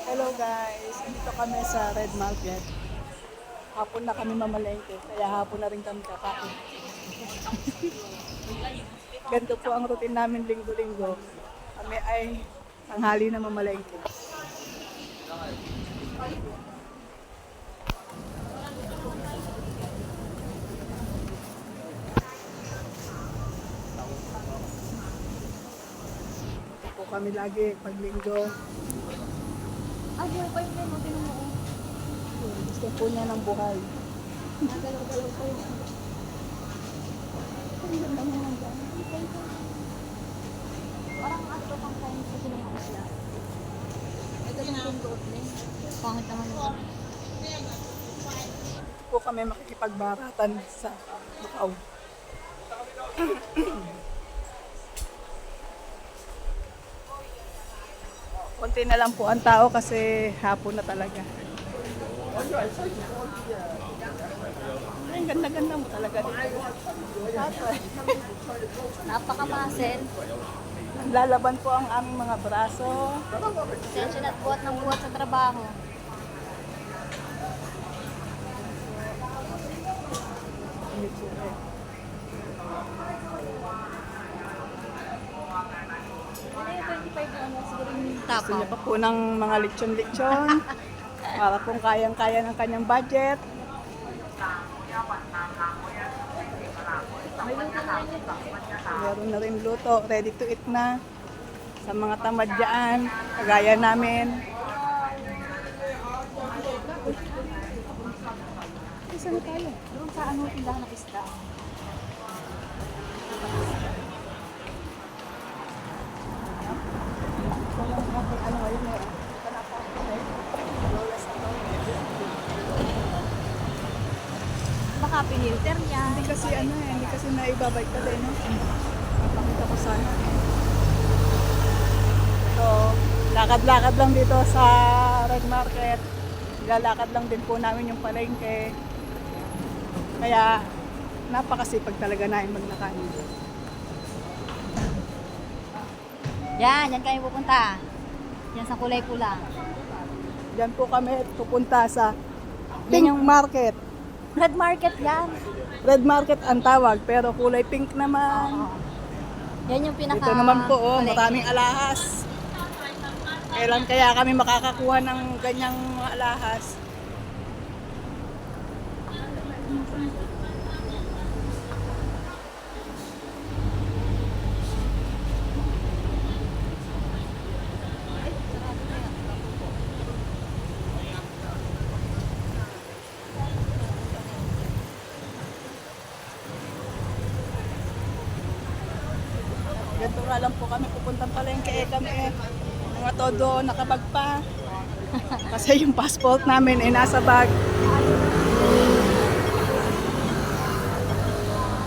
Hello guys, dito kami sa Red Market. Hapon na kami mamalengke, kaya hapon na rin kami kakain. Ganito po ang routine namin linggo-linggo. Kami ay tanghali na mamalengke. Ito po kami lagi pag linggo. Buhay pa yun mo, tinan mo. Gusto po niya ng buhay. Nagalaw-galaw pa yun. Ang ganda mo lang dyan. Parang ato pang kain sa pinungan sila. Ay, ganun yung doon eh. Pangit naman yun. Po kami makikipagbaratan sa Macau. Konti na lang po ang tao kasi hapon na talaga. Ay, ganda-ganda mo talaga dito. Napaka-muscle. Lalaban po ang aming mga braso. Attention at buhat ng buhat sa trabaho. Ano yung 25 ano? Siguro yung Gusto tapaw. niya pa po ng mga lechon-lechon. Para pong kayang-kaya ng kanyang budget. May luto na rin yun. Meron na rin luto, ready to eat na. Sa mga tamad dyan, kagaya namin. Saan na tayo? Doon sa ano, tindahan ng isda. Ano ngayon eh? Baka pinilter niya. Hindi kasi ano eh, hindi kasi naibabike ka din, no? Papakita ko sana eh. So, lakad-lakad lang dito sa Red Market. Lalakad lang din po namin yung palengke. Kaya, napakasipag talaga namin maglakad. Yan kayo pupunta. Yan sa kulay pula. Diyan po kami pupunta sa Yan Pink yung- Market. Red Market yan. Red Market ang tawag, pero kulay pink naman. Yan yung pinaka... Ito naman po, oh, palengke. maraming alahas. Kailan kaya kami makakakuha ng ganyang mga alahas? Ganito nga lang po kami pupuntang palengke kami mga todo nakabag pa. Kasi yung passport namin ay nasa bag.